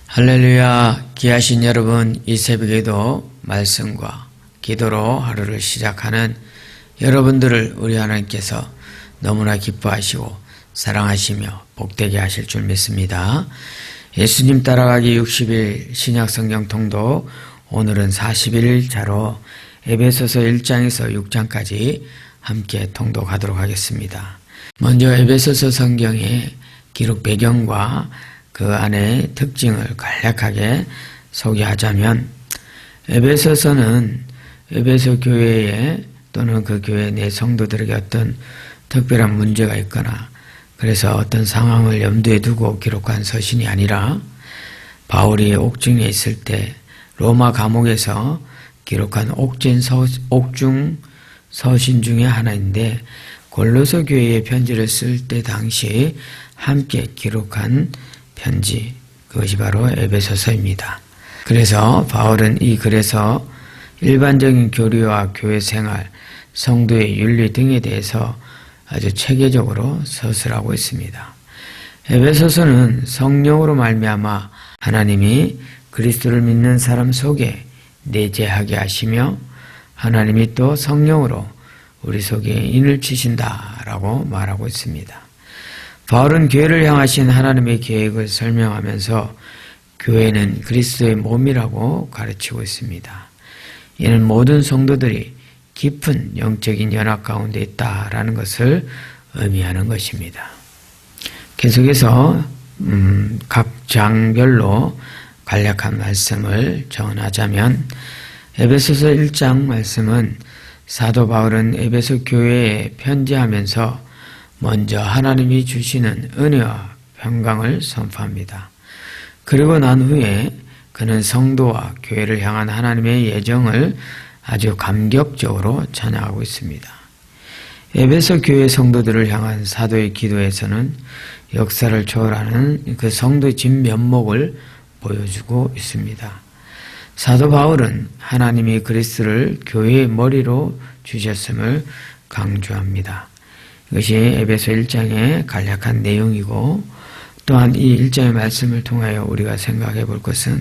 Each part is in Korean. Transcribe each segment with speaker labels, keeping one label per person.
Speaker 1: 할렐루야. 귀하신 여러분, 이 새벽에도 말씀과 기도로 하루를 시작하는 여러분들을 우리 하나님께서 너무나 기뻐하시고 사랑하시며 복되게 하실 줄 믿습니다. 예수님 따라가기 60일 신약성경 통독, 오늘은 41일차로 에베소서 1장에서 6장까지 함께 통독하도록 하겠습니다. 먼저 에베소서 성경의 기록 배경과 그 안의 특징을 간략하게 소개하자면, 에베소서는 에베소 교회에 또는 그 교회 내 성도들에게 어떤 특별한 문제가 있거나 그래서 어떤 상황을 염두에 두고 기록한 서신이 아니라 바울이 옥중에 있을 때 로마 감옥에서 기록한 옥중 서신 중에 하나인데, 골로새 교회의 편지를 쓸 때 당시 함께 기록한 편지, 그것이 바로 에베소서입니다. 그래서 바울은 이 글에서 일반적인 교리와 교회 생활, 성도의 윤리 등에 대해서 아주 체계적으로 서술하고 있습니다. 에베소서는 성령으로 말미암아 하나님이 그리스도를 믿는 사람 속에 내재하게 하시며 하나님이 또 성령으로 우리 속에 인을 치신다라고 말하고 있습니다. 바울은 교회를 향하신 하나님의 계획을 설명하면서 교회는 그리스도의 몸이라고 가르치고 있습니다. 이는 모든 성도들이 깊은 영적인 연합 가운데 있다라는 것을 의미하는 것입니다. 계속해서 각 장별로 간략한 말씀을 전하자면, 에베소서 1장 말씀은 사도 바울은 에베소 교회에 편지하면서 먼저 하나님이 주시는 은혜와 평강을 선포합니다. 그리고 난 후에 그는 성도와 교회를 향한 하나님의 예정을 아주 감격적으로 찬양하고 있습니다. 에베소 교회 성도들을 향한 사도의 기도에서는 역사를 초월하는 그 성도의 진면목을 보여주고 있습니다. 사도 바울은 하나님이 그리스도를 교회의 머리로 주셨음을 강조합니다. 이것이 에베소 1장의 간략한 내용이고, 또한 이 1장의 말씀을 통하여 우리가 생각해 볼 것은,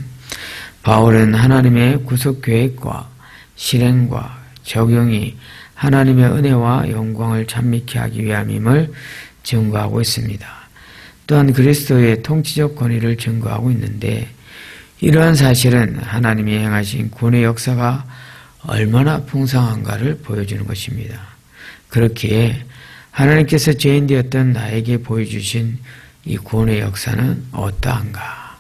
Speaker 1: 바울은 하나님의 구속 계획과 실행과 적용이 하나님의 은혜와 영광을 찬미케 하기 위함임을 증거하고 있습니다. 또한 그리스도의 통치적 권위를 증거하고 있는데, 이러한 사실은 하나님이 행하신 구원의 역사가 얼마나 풍성한가를 보여주는 것입니다. 그렇기에 하나님께서 죄인 되었던 나에게 보여주신 이 구원의 역사는 어떠한가?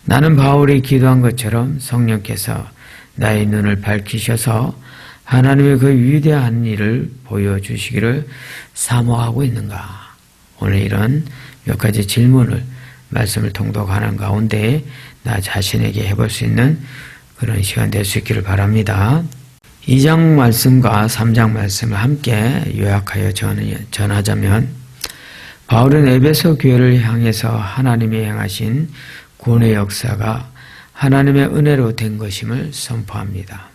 Speaker 1: 나는 바울이 기도한 것처럼 성령께서 나의 눈을 밝히셔서 하나님의 그 위대한 일을 보여주시기를 사모하고 있는가? 오늘 이런 몇 가지 질문을 말씀을 통독하는 가운데 나 자신에게 해볼 수 있는 그런 시간 될 수 있기를 바랍니다. 2장 말씀과 3장 말씀을 함께 요약하여 전하자면, 바울은 에베소 교회를 향해서 하나님이 행하신 구원의 역사가 하나님의 은혜로 된 것임을 선포합니다.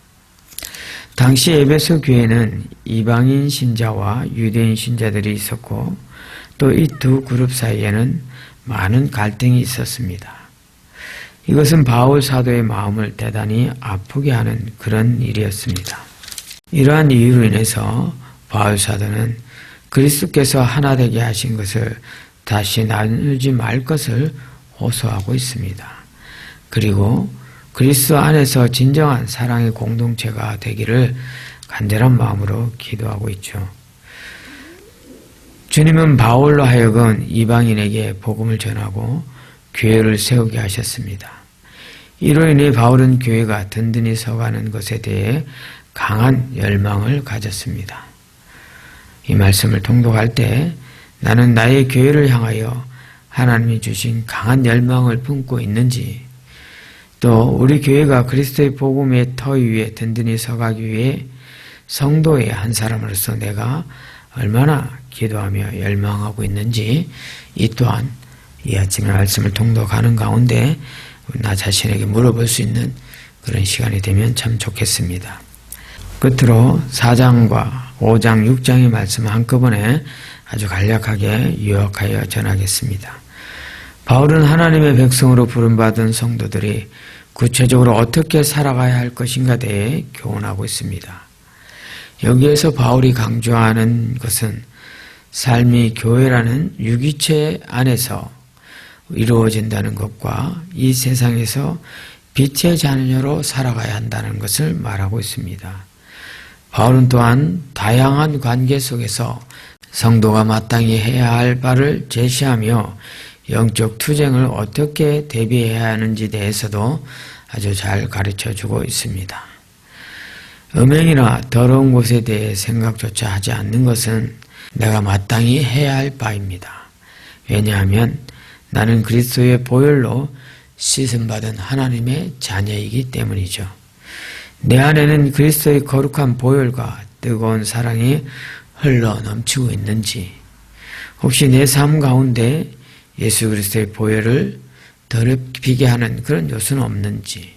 Speaker 1: 당시 에베소 교회는 이방인 신자와 유대인 신자들이 있었고, 또 이 두 그룹 사이에는 많은 갈등이 있었습니다. 이것은 바울 사도의 마음을 대단히 아프게 하는 그런 일이었습니다. 이러한 이유로 인해서 바울 사도는 그리스도께서 하나 되게 하신 것을 다시 나누지 말 것을 호소하고 있습니다. 그리고 그리스도 안에서 진정한 사랑의 공동체가 되기를 간절한 마음으로 기도하고 있죠. 주님은 바울로 하여금 이방인에게 복음을 전하고 교회를 세우게 하셨습니다. 이로 인해 바울은 교회가 든든히 서가는 것에 대해 강한 열망을 가졌습니다. 이 말씀을 통독할 때 나는 나의 교회를 향하여 하나님이 주신 강한 열망을 품고 있는지, 또 우리 교회가 그리스도의 복음의 터 위에 든든히 서가기 위해 성도의 한 사람으로서 내가 얼마나 기도하며 열망하고 있는지, 이 또한 이 아침의 말씀을 통독하는 가운데 나 자신에게 물어볼 수 있는 그런 시간이 되면 참 좋겠습니다. 끝으로 4장과 5장, 6장의 말씀을 한꺼번에 아주 간략하게 요약하여 전하겠습니다. 바울은 하나님의 백성으로 부름받은 성도들이 구체적으로 어떻게 살아가야 할 것인가 대해 교훈하고 있습니다. 여기에서 바울이 강조하는 것은 삶이 교회라는 유기체 안에서 이루어진다는 것과 이 세상에서 빛의 자녀로 살아가야 한다는 것을 말하고 있습니다. 바울은 또한 다양한 관계 속에서 성도가 마땅히 해야 할 바를 제시하며 영적 투쟁을 어떻게 대비해야 하는지 대해서도 아주 잘 가르쳐주고 있습니다. 음행이나 더러운 것에 대해 생각조차 하지 않는 것은 내가 마땅히 해야 할 바입니다. 왜냐하면 나는 그리스도의 보혈로 씻음받은 하나님의 자녀이기 때문이죠. 내 안에는 그리스도의 거룩한 보혈과 뜨거운 사랑이 흘러 넘치고 있는지, 혹시 내 삶 가운데 예수 그리스도의 보혈을 더럽히게 하는 그런 요소는 없는지,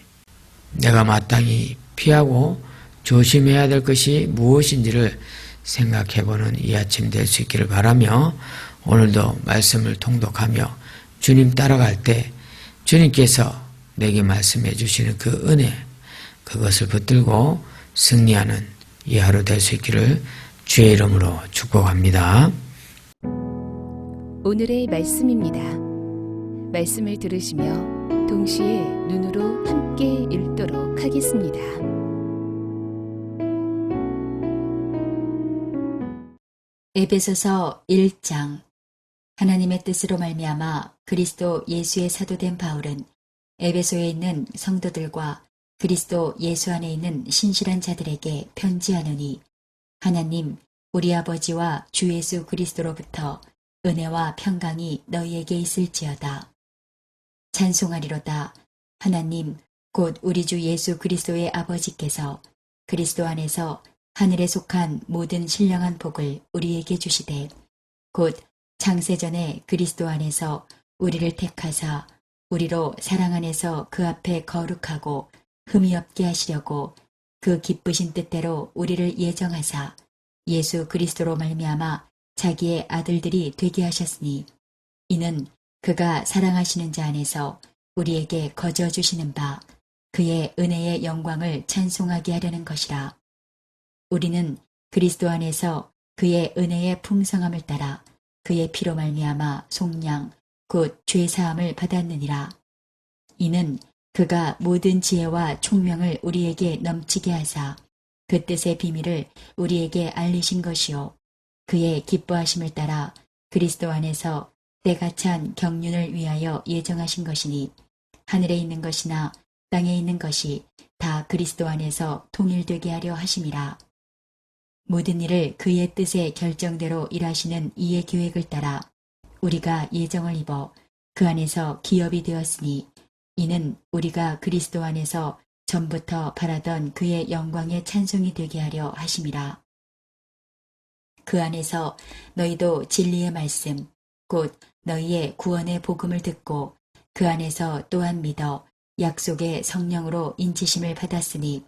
Speaker 1: 내가 마땅히 피하고 조심해야 될 것이 무엇인지를 생각해보는 이 아침 될 수 있기를 바라며, 오늘도 말씀을 통독하며 주님 따라갈 때 주님께서 내게 말씀해 주시는 그 은혜, 그것을 붙들고 승리하는 이 하루 될 수 있기를 주의 이름으로 축복합니다.
Speaker 2: 오늘의 말씀입니다. 말씀을 들으시며 동시에 눈으로 함께 읽도록 하겠습니다.
Speaker 3: 에베소서 1장. 하나님의 뜻으로 말미암아 그리스도 예수의 사도된 바울은 에베소에 있는 성도들과 그리스도 예수 안에 있는 신실한 자들에게 편지하노니, 하나님 우리 아버지와 주 예수 그리스도로부터 은혜와 평강이 너희에게 있을지어다. 찬송하리로다. 하나님 곧 우리 주 예수 그리스도의 아버지께서 그리스도 안에서 하늘에 속한 모든 신령한 복을 우리에게 주시되, 곧 창세전에 그리스도 안에서 우리를 택하사 우리로 사랑 안에서 그 앞에 거룩하고 흠이 없게 하시려고 그 기쁘신 뜻대로 우리를 예정하사 예수 그리스도로 말미암아 자기의 아들들이 되게 하셨으니, 이는 그가 사랑하시는 자 안에서 우리에게 거저 주시는 바 그의 은혜의 영광을 찬송하게 하려는 것이라. 우리는 그리스도 안에서 그의 은혜의 풍성함을 따라 그의 피로 말미암아 속량 곧 죄사함을 받았느니라. 이는 그가 모든 지혜와 총명을 우리에게 넘치게 하사 그 뜻의 비밀을 우리에게 알리신 것이요, 그의 기뻐하심을 따라 그리스도 안에서 때가 찬 경륜을 위하여 예정하신 것이니, 하늘에 있는 것이나 땅에 있는 것이 다 그리스도 안에서 통일되게 하려 하심이라. 모든 일을 그의 뜻의 결정대로 일하시는 이의 계획을 따라 우리가 예정을 입어 그 안에서 기업이 되었으니, 이는 우리가 그리스도 안에서 전부터 바라던 그의 영광의 찬송이 되게 하려 하심이라. 그 안에서 너희도 진리의 말씀 곧 너희의 구원의 복음을 듣고 그 안에서 또한 믿어 약속의 성령으로 인치심을 받았으니,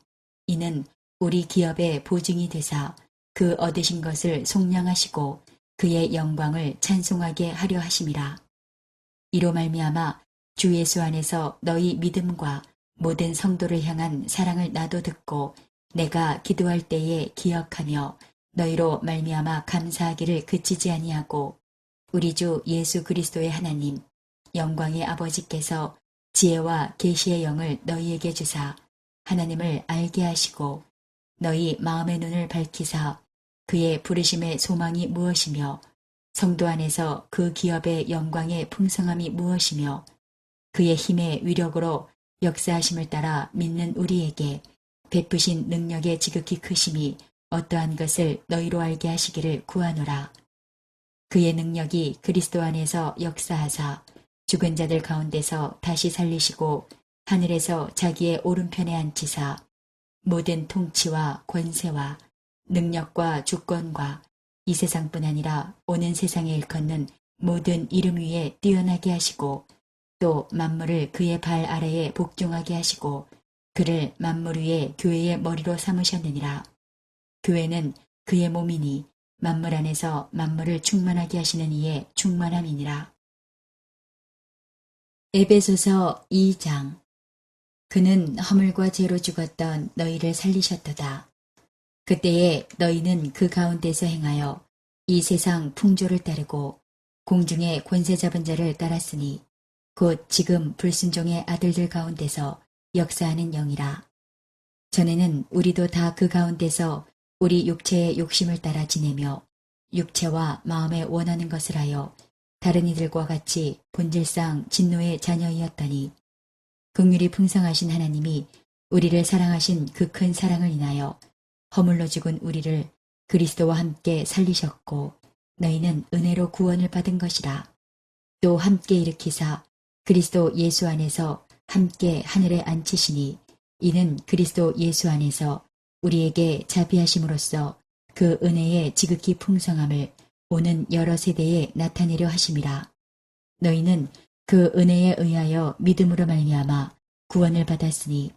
Speaker 3: 이는 우리 기업의 보증이 되사 그 얻으신 것을 속량하시고 그의 영광을 찬송하게 하려 하심이라. 이로 말미암아 주 예수 안에서 너희 믿음과 모든 성도를 향한 사랑을 나도 듣고 내가 기도할 때에 기억하며 너희로 말미암아 감사하기를 그치지 아니하고, 우리 주 예수 그리스도의 하나님 영광의 아버지께서 지혜와 계시의 영을 너희에게 주사 하나님을 알게 하시고 너희 마음의 눈을 밝히사 그의 부르심의 소망이 무엇이며 성도 안에서 그 기업의 영광의 풍성함이 무엇이며 그의 힘의 위력으로 역사하심을 따라 믿는 우리에게 베푸신 능력의 지극히 크심이 어떠한 것을 너희로 알게 하시기를 구하노라. 그의 능력이 그리스도 안에서 역사하사 죽은 자들 가운데서 다시 살리시고 하늘에서 자기의 오른편에 앉히사 모든 통치와 권세와 능력과 주권과 이 세상뿐 아니라 오는 세상에 일컫는 모든 이름 위에 뛰어나게 하시고 또 만물을 그의 발 아래에 복종하게 하시고 그를 만물 위에 교회의 머리로 삼으셨느니라. 교회는 그의 몸이니 만물 안에서 만물을 충만하게 하시는 이의 충만함이니라. 에베소서 2장. 그는 허물과 죄로 죽었던 너희를 살리셨도다. 그때에 너희는 그 가운데서 행하여 이 세상 풍조를 따르고 공중의 권세 잡은 자를 따랐으니 곧 지금 불순종의 아들들 가운데서 역사하는 영이라. 전에는 우리도 다 그 가운데서 우리 육체의 욕심을 따라 지내며 육체와 마음에 원하는 것을 하여 다른 이들과 같이 본질상 진노의 자녀이었더니 긍휼이 풍성하신 하나님이 우리를 사랑하신 그 큰 사랑을 인하여 허물로 죽은 우리를 그리스도와 함께 살리셨고 너희는 은혜로 구원을 받은 것이라. 또 함께 일으키사 그리스도 예수 안에서 함께 하늘에 앉히시니 이는 그리스도 예수 안에서 우리에게 자비하심으로써 그 은혜의 지극히 풍성함을 오는 여러 세대에 나타내려 하심이라. 너희는 그 은혜에 의하여 믿음으로 말미암아 구원을 받았으니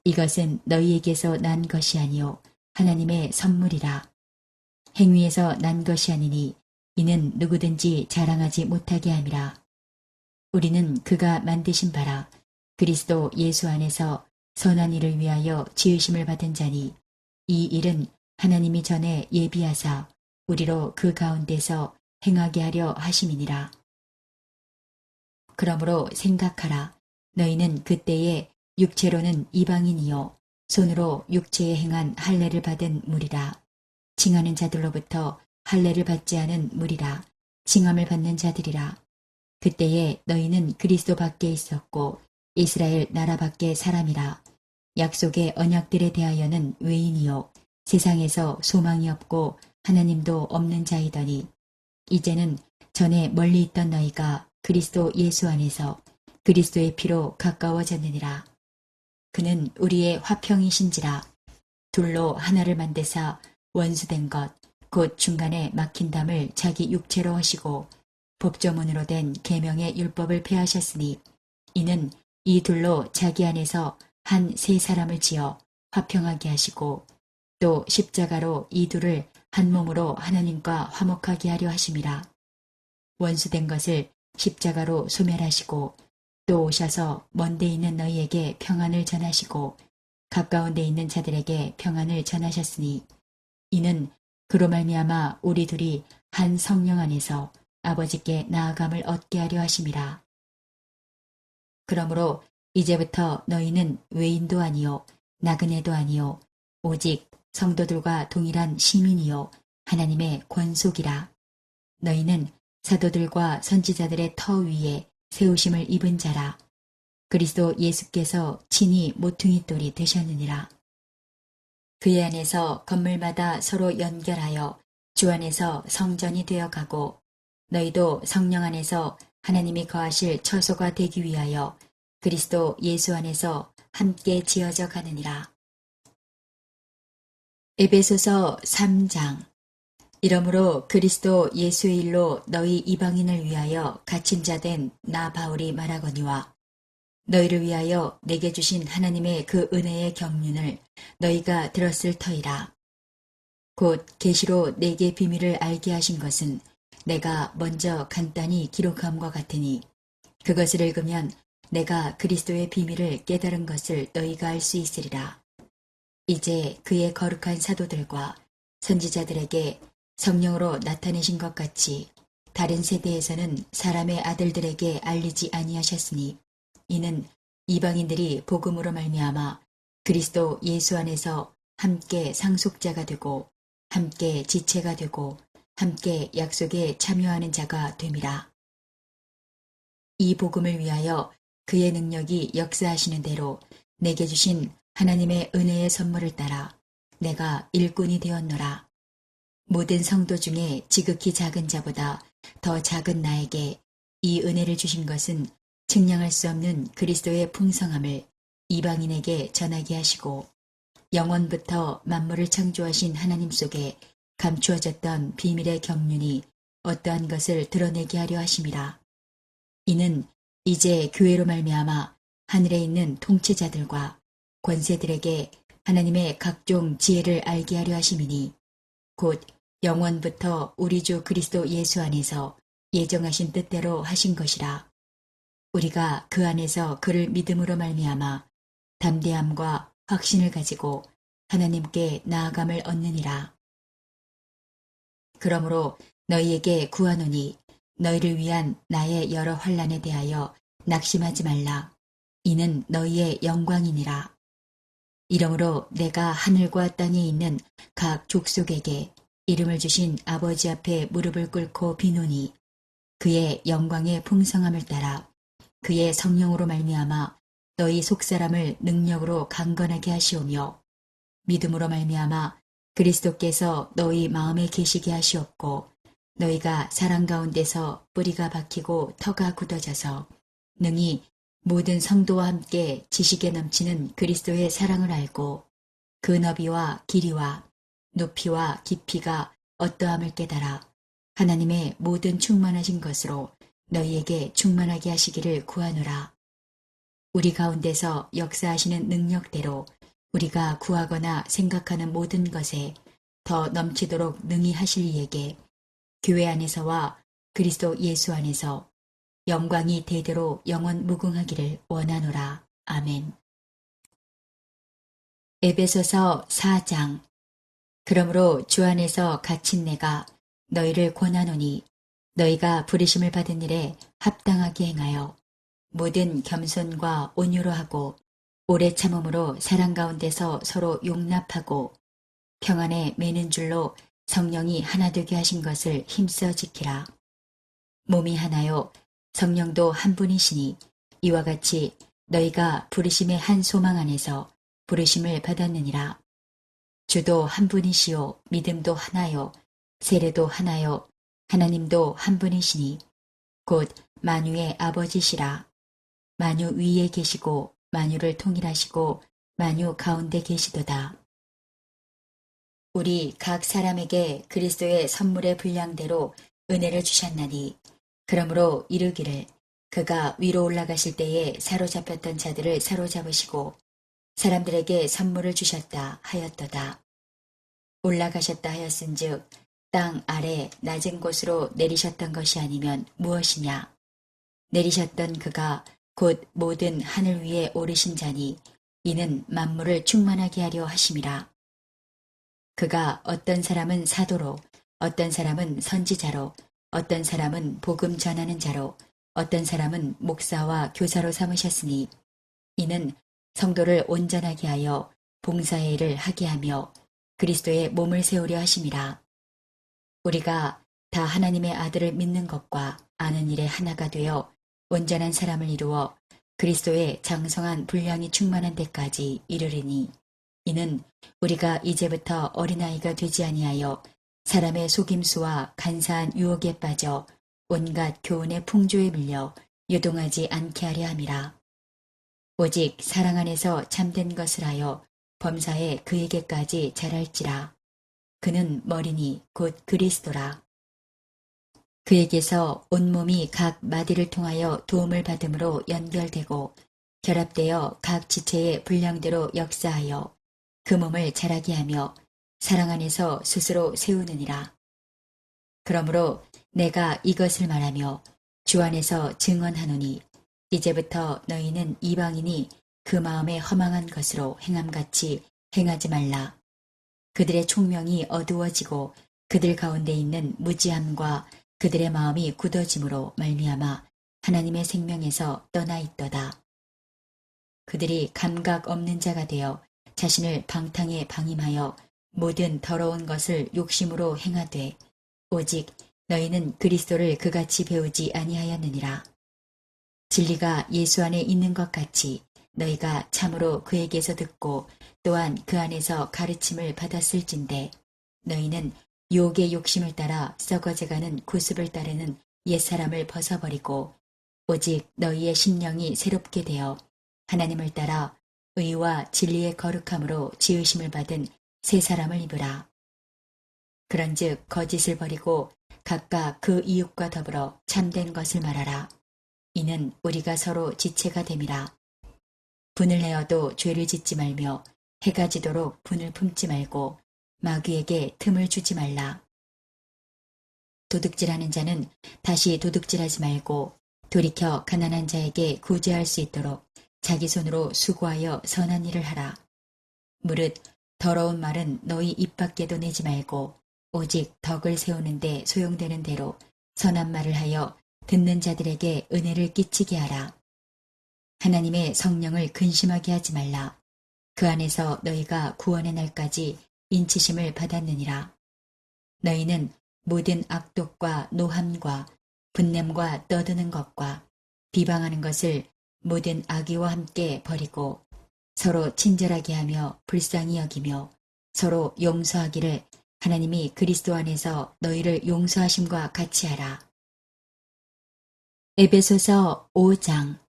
Speaker 3: 이것은 너희에게서 난 것이 아니요 하나님의 선물이라. 행위에서 난 것이 아니니 이는 누구든지 자랑하지 못하게 함이라. 우리는 그가 만드신 바라 그리스도 예수 안에서 선한 일을 위하여 지으심을 받은 자니 이 일은 하나님이 전에 예비하사 우리로 그 가운데서 행하게 하려 하심이니라. 그러므로 생각하라. 너희는 그때에 육체로는 이방인이요 손으로 육체에 행한 할례를 받은 무리라. 칭하는 자들로부터 할례를 받지 않은 무리라. 칭함을 받는 자들이라. 그때에 너희는 그리스도 밖에 있었고 이스라엘 나라 밖에 사람이라. 약속의 언약들에 대하여는 외인이요 세상에서 소망이 없고 하나님도 없는 자이더니 이제는 전에 멀리 있던 너희가 그리스도 예수 안에서 그리스도의 피로 가까워졌느니라. 그는 우리의 화평이신지라. 둘로 하나를 만드사 원수된 것 곧 중간에 막힌 담을 자기 육체로 하시고 법조문으로 된 계명의 율법을 폐하셨으니 이는 이 둘로 자기 안에서 한 세 사람을 지어 화평하게 하시고 또 십자가로 이 둘을 한 몸으로 하나님과 화목하게 하려 하심이라. 원수된 것을 십자가로 소멸하시고 또 오셔서 먼데 있는 너희에게 평안을 전하시고 가까운 데 있는 자들에게 평안을 전하셨으니 이는 그로 말미암아 우리 둘이 한 성령 안에서 아버지께 나아감을 얻게 하려 하심이라. 그러므로 이제부터 너희는 외인도 아니요 나그네도 아니요 오직 성도들과 동일한 시민이요 하나님의 권속이라. 너희는 사도들과 선지자들의 터 위에 세우심을 입은 자라. 그리스도 예수께서 친히 모퉁이 돌이 되셨느니라. 그의 안에서 건물마다 서로 연결하여 주 안에서 성전이 되어가고 너희도 성령 안에서 하나님이 거하실 처소가 되기 위하여 그리스도 예수 안에서 함께 지어져 가느니라. 에베소서 3장. 이러므로 그리스도 예수의 일로 너희 이방인을 위하여 갇힌 자 된 나 바울이 말하거니와 너희를 위하여 내게 주신 하나님의 그 은혜의 경륜을 너희가 들었을 터이라. 곧 계시로 내게 비밀을 알게 하신 것은 내가 먼저 간단히 기록함과 같으니 그것을 읽으면 내가 그리스도의 비밀을 깨달은 것을 너희가 알 수 있으리라. 이제 그의 거룩한 사도들과 선지자들에게 성령으로 나타내신 것 같이 다른 세대에서는 사람의 아들들에게 알리지 아니하셨으니 이는 이방인들이 복음으로 말미암아 그리스도 예수 안에서 함께 상속자가 되고 함께 지체가 되고 함께 약속에 참여하는 자가 됨이라. 이 복음을 위하여 그의 능력이 역사하시는 대로 내게 주신 하나님의 은혜의 선물을 따라 내가 일꾼이 되었노라. 모든 성도 중에 지극히 작은 자보다 더 작은 나에게 이 은혜를 주신 것은 측량할 수 없는 그리스도의 풍성함을 이방인에게 전하게 하시고 영원부터 만물을 창조하신 하나님 속에 감추어졌던 비밀의 경륜이 어떠한 것을 드러내게 하려 하심이라. 이는 이제 교회로 말미암아 하늘에 있는 통치자들과 권세들에게 하나님의 각종 지혜를 알게 하려 하심이니 곧 영원부터 우리 주 그리스도 예수 안에서 예정하신 뜻대로 하신 것이라. 우리가 그 안에서 그를 믿음으로 말미암아 담대함과 확신을 가지고 하나님께 나아감을 얻느니라. 그러므로 너희에게 구하노니 너희를 위한 나의 여러 환난에 대하여 낙심하지 말라. 이는 너희의 영광이니라. 이러므로 내가 하늘과 땅에 있는 각 족속에게 이름을 주신 아버지 앞에 무릎을 꿇고 비노니 그의 영광의 풍성함을 따라 그의 성령으로 말미암아 너희 속사람을 능력으로 강건하게 하시오며 믿음으로 말미암아 그리스도께서 너희 마음에 계시게 하시옵고 너희가 사랑 가운데서 뿌리가 박히고 터가 굳어져서 능히 모든 성도와 함께 지식에 넘치는 그리스도의 사랑을 알고 그 너비와 길이와 높이와 깊이가 어떠함을 깨달아 하나님의 모든 충만하신 것으로 너희에게 충만하게 하시기를 구하노라. 우리 가운데서 역사하시는 능력대로 우리가 구하거나 생각하는 모든 것에 더 넘치도록 능히 하실 이에게 교회 안에서와 그리스도 예수 안에서 영광이 대대로 영원 무궁하기를 원하노라. 아멘. 에베소서 4장. 그러므로 주 안에서 갇힌 내가 너희를 권하노니 너희가 부르심을 받은 일에 합당하게 행하여 모든 겸손과 온유로 하고 오래 참음으로 사랑 가운데서 서로 용납하고 평안에 매는 줄로 성령이 하나 되게 하신 것을 힘써 지키라. 몸이 하나요 성령도 한 분이시니 이와 같이 너희가 부르심의 한 소망 안에서 부르심을 받았느니라. 주도 한 분이시요 믿음도 하나요 세례도 하나요 하나님도 한 분이시니 곧 만유의 아버지시라. 만유 위에 계시고 만유를 통일하시고 만유 가운데 계시도다. 우리 각 사람에게 그리스도의 선물의 분량대로 은혜를 주셨나니 그러므로 이르기를 그가 위로 올라가실 때에 사로잡혔던 자들을 사로잡으시고 사람들에게 선물을 주셨다 하였도다. 올라가셨다 하였은즉 땅 아래 낮은 곳으로 내리셨던 것이 아니면 무엇이냐. 내리셨던 그가 곧 모든 하늘 위에 오르신 자니 이는 만물을 충만하게 하려 하심이라. 그가 어떤 사람은 사도로 어떤 사람은 선지자로 어떤 사람은 복음 전하는 자로 어떤 사람은 목사와 교사로 삼으셨으니 이는 성도를 온전하게 하여 봉사의 일을 하게 하며 그리스도의 몸을 세우려 하심이라. 우리가 다 하나님의 아들을 믿는 것과 아는 일에 하나가 되어 온전한 사람을 이루어 그리스도의 장성한 분량이 충만한 데까지 이르리니 이는 우리가 이제부터 어린아이가 되지 아니하여 사람의 속임수와 간사한 유혹에 빠져 온갖 교훈의 풍조에 밀려 유동하지 않게 하려 함이라. 오직 사랑 안에서 참된 것을 하여 범사에 그에게까지 자랄지라. 그는 머리니 곧 그리스도라. 그에게서 온몸이 각 마디를 통하여 도움을 받음으로 연결되고 결합되어 각 지체의 분량대로 역사하여 그 몸을 자라게 하며 사랑 안에서 스스로 세우느니라. 그러므로 내가 이것을 말하며 주 안에서 증언하노니 이제부터 너희는 이방인이 그 마음에 허망한 것으로 행함같이 행하지 말라. 그들의 총명이 어두워지고 그들 가운데 있는 무지함과 그들의 마음이 굳어짐으로 말미암아 하나님의 생명에서 떠나 있도다. 그들이 감각 없는 자가 되어 자신을 방탕에 방임하여 모든 더러운 것을 욕심으로 행하되 오직 너희는 그리스도를 그같이 배우지 아니하였느니라. 진리가 예수 안에 있는 것 같이 너희가 참으로 그에게서 듣고 또한 그 안에서 가르침을 받았을진데 너희는 유혹의 욕심을 따라 썩어져가는 구습을 따르는 옛사람을 벗어버리고 오직 너희의 심령이 새롭게 되어 하나님을 따라 의와 진리의 거룩함으로 지으심을 받은 새 사람을 입으라. 그런즉 거짓을 버리고 각각 그 이웃과 더불어 참된 것을 말하라. 이는 우리가 서로 지체가 됨이라. 분을 내어도 죄를 짓지 말며 해가 지도록 분을 품지 말고 마귀에게 틈을 주지 말라. 도둑질하는 자는 다시 도둑질하지 말고 돌이켜 가난한 자에게 구제할 수 있도록 자기 손으로 수고하여 선한 일을 하라. 무릇 더러운 말은 너희 입 밖에도 내지 말고 오직 덕을 세우는데 소용되는 대로 선한 말을 하여 듣는 자들에게 은혜를 끼치게 하라. 하나님의 성령을 근심하게 하지 말라. 그 안에서 너희가 구원의 날까지 인치심을 받았느니라. 너희는 모든 악독과 노함과 분냄과 떠드는 것과 비방하는 것을 모든 악의와 함께 버리고 서로 친절하게 하며 불쌍히 여기며 서로 용서하기를 하나님이 그리스도 안에서 너희를 용서하심과 같이 하라. 에베소서 5장.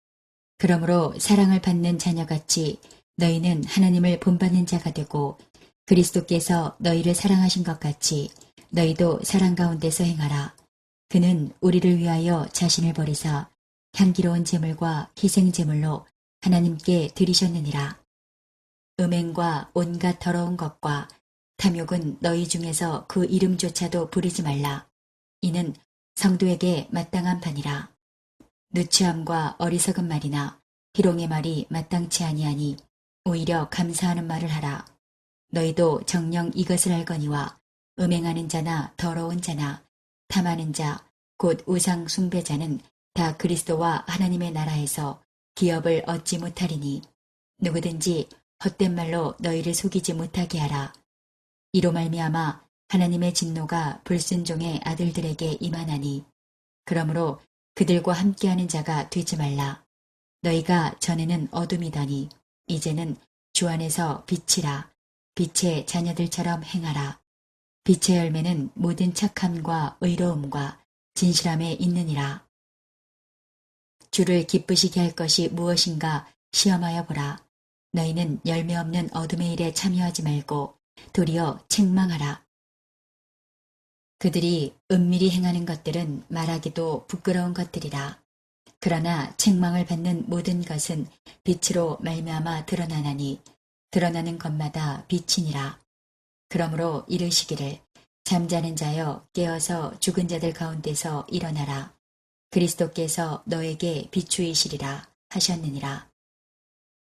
Speaker 3: 그러므로 사랑을 받는 자녀같이 너희는 하나님을 본받는 자가 되고 그리스도께서 너희를 사랑하신 것 같이 너희도 사랑 가운데서 행하라. 그는 우리를 위하여 자신을 버리사 향기로운 제물과 희생 제물로 하나님께 드리셨느니라. 음행과 온갖 더러운 것과 탐욕은 너희 중에서 그 이름조차도 부르지 말라. 이는 성도에게 마땅한 판이라. 누추함과 어리석은 말이나 희롱의 말이 마땅치 아니하니 오히려 감사하는 말을 하라. 너희도 정녕 이것을 알거니와 음행하는 자나 더러운 자나 탐하는 자 곧 우상 숭배자는 다 그리스도와 하나님의 나라에서 기업을 얻지 못하리니 누구든지 헛된 말로 너희를 속이지 못하게 하라. 이로 말미암아 하나님의 진노가 불순종의 아들들에게 임하나니 그러므로 그들과 함께하는 자가 되지 말라. 너희가 전에는 어둠이더니 이제는 주 안에서 빛이라. 빛의 자녀들처럼 행하라. 빛의 열매는 모든 착함과 의로움과 진실함에 있느니라. 주를 기쁘시게 할 것이 무엇인가 시험하여 보라. 너희는 열매 없는 어둠의 일에 참여하지 말고 도리어 책망하라. 그들이 은밀히 행하는 것들은 말하기도 부끄러운 것들이라. 그러나 책망을 받는 모든 것은 빛으로 말미암아 드러나나니 드러나는 것마다 빛이니라. 그러므로 이르시기를 잠자는 자여 깨어서 죽은 자들 가운데서 일어나라. 그리스도께서 너에게 비추이시리라 하셨느니라.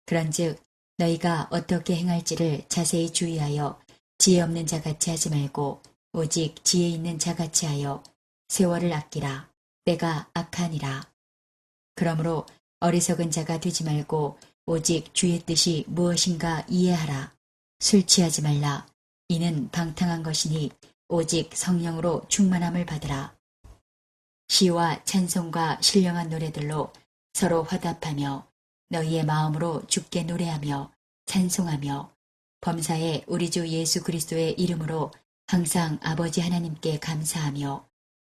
Speaker 3: 그런즉 너희가 어떻게 행할지를 자세히 주의하여 지혜 없는 자같이 하지 말고 오직 지혜 있는 자같이 하여 세월을 아끼라. 때가 악하니라. 그러므로 어리석은 자가 되지 말고 오직 주의 뜻이 무엇인가 이해하라. 술 취하지 말라. 이는 방탕한 것이니 오직 성령으로 충만함을 받으라. 시와 찬송과 신령한 노래들로 서로 화답하며 너희의 마음으로 주께 노래하며 찬송하며 범사에 우리 주 예수 그리스도의 이름으로 항상 아버지 하나님께 감사하며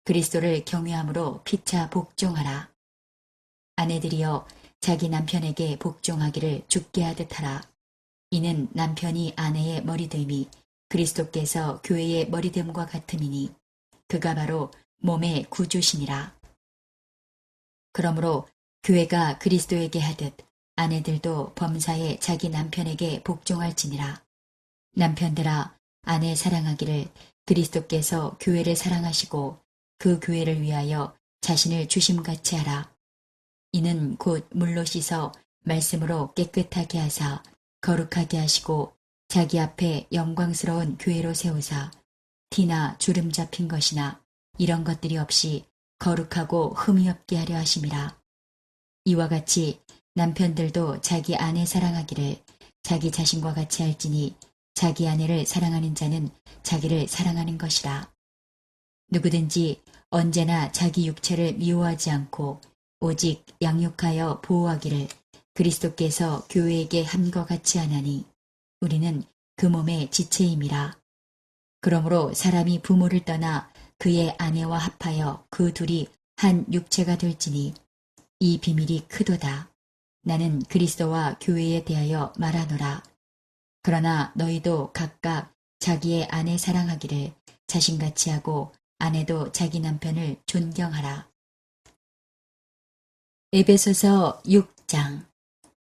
Speaker 3: 그리스도를 경외함으로 피차 복종하라. 아내들이여 자기 남편에게 복종하기를 죽게 하듯 하라. 이는 남편이 아내의 머리됨이 그리스도께서 교회의 머리됨과 같음이니 그가 바로 몸의 구주시니라. 그러므로 교회가 그리스도에게 하듯 아내들도 범사에 자기 남편에게 복종할지니라. 남편들아 아내 사랑하기를 그리스도께서 교회를 사랑하시고 그 교회를 위하여 자신을 주심같이 하라. 이는 곧 물로 씻어 말씀으로 깨끗하게 하사 거룩하게 하시고 자기 앞에 영광스러운 교회로 세우사 티나 주름 잡힌 것이나 이런 것들이 없이 거룩하고 흠이 없게 하려 하심이라. 이와 같이 남편들도 자기 아내 사랑하기를 자기 자신과 같이 할지니 자기 아내를 사랑하는 자는 자기를 사랑하는 것이라. 누구든지 언제나 자기 육체를 미워하지 않고 오직 양육하여 보호하기를 그리스도께서 교회에게 함과 같이 하나니 우리는 그 몸의 지체임이라. 그러므로 사람이 부모를 떠나 그의 아내와 합하여 그 둘이 한 육체가 될지니 이 비밀이 크도다. 나는 그리스도와 교회에 대하여 말하노라. 그러나 너희도 각각 자기의 아내 사랑하기를 자신같이 하고 아내도 자기 남편을 존경하라. 에베소서 6장.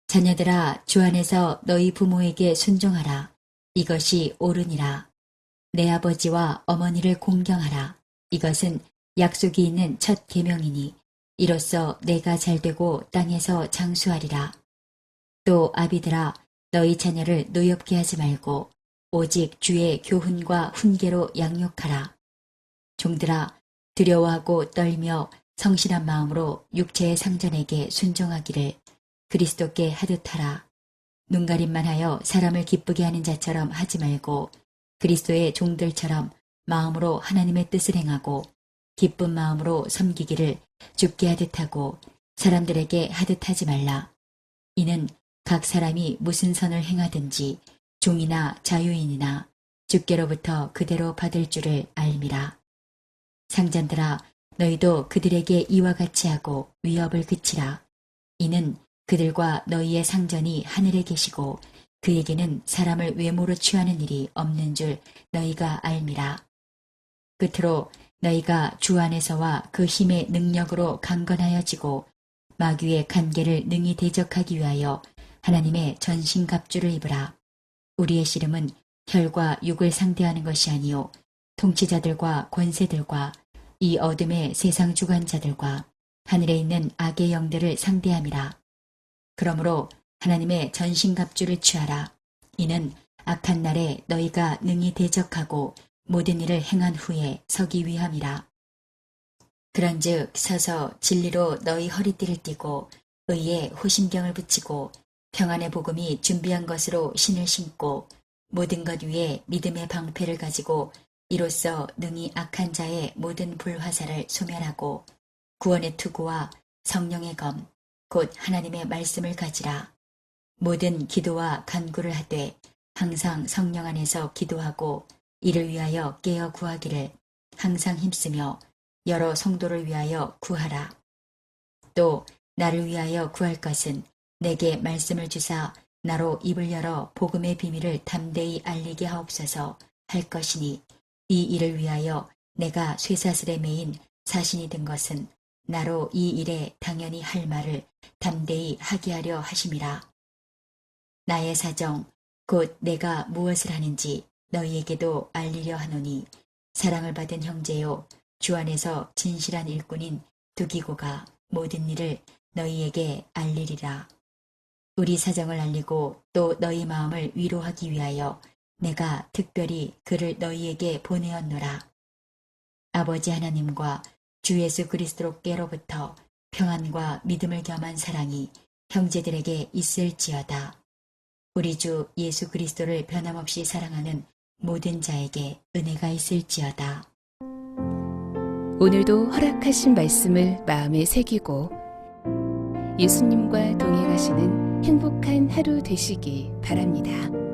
Speaker 3: 자녀들아 주 안에서 너희 부모에게 순종하라. 이것이 옳으니라. 내 아버지와 어머니를 공경하라. 이것은 약속이 있는 첫 계명이니 이로써 내가 잘되고 땅에서 장수하리라. 또 아비들아 너희 자녀를 노엽게 하지 말고 오직 주의 교훈과 훈계로 양육하라. 종들아 두려워하고 떨며 성실한 마음으로 육체의 상전에게 순종하기를 그리스도께 하듯 하라. 눈가림만 하여 사람을 기쁘게 하는 자처럼 하지 말고 그리스도의 종들처럼 마음으로 하나님의 뜻을 행하고 기쁜 마음으로 섬기기를 주께 하듯 하고 사람들에게 하듯 하지 말라. 이는 각 사람이 무슨 선을 행하든지 종이나 자유인이나 주께로부터 그대로 받을 줄을 알미라. 상전들아 너희도 그들에게 이와 같이 하고 위협을 그치라. 이는 그들과 너희의 상전이 하늘에 계시고 그에게는 사람을 외모로 취하는 일이 없는 줄 너희가 알미라. 끝으로 너희가 주 안에서와 그 힘의 능력으로 강건하여지고 마귀의 간계를 능히 대적하기 위하여 하나님의 전신갑주를 입으라. 우리의 씨름은 혈과 육을 상대하는 것이 아니요 통치자들과 권세들과 이 어둠의 세상 주관자들과 하늘에 있는 악의 영들을 상대함이라. 그러므로 하나님의 전신갑주를 취하라. 이는 악한 날에 너희가 능히 대적하고 모든 일을 행한 후에 서기 위함이라. 그런즉 서서 진리로 너희 허리띠를 띠고 의에 호심경을 붙이고 평안의 복음이 준비한 것으로 신을 신고 모든 것 위에 믿음의 방패를 가지고 이로써 능히 악한 자의 모든 불화살을 소멸하고 구원의 투구와 성령의 검 곧 하나님의 말씀을 가지라. 모든 기도와 간구를 하되 항상 성령 안에서 기도하고 이를 위하여 깨어 구하기를 항상 힘쓰며 여러 성도를 위하여 구하라. 또 나를 위하여 구할 것은 내게 말씀을 주사 나로 입을 열어 복음의 비밀을 담대히 알리게 하옵소서 할 것이니 이 일을 위하여 내가 쇠사슬에 매인 사신이 된 것은 나로 이 일에 당연히 할 말을 담대히 하게 하려 하심이라. 나의 사정 곧 내가 무엇을 하는지 너희에게도 알리려 하노니 사랑을 받은 형제요 주 안에서 진실한 일꾼인 두기고가 모든 일을 너희에게 알리리라. 우리 사정을 알리고 또 너희 마음을 위로하기 위하여 내가 특별히 그를 너희에게 보내었노라. 아버지 하나님과 주 예수 그리스도께로부터 평안과 믿음을 겸한 사랑이 형제들에게 있을지어다. 우리 주 예수 그리스도를 변함없이 사랑하는 모든 자에게 은혜가 있을지어다.
Speaker 2: 오늘도 허락하신 말씀을 마음에 새기고 예수님과 동행하시는 행복한 하루 되시기 바랍니다.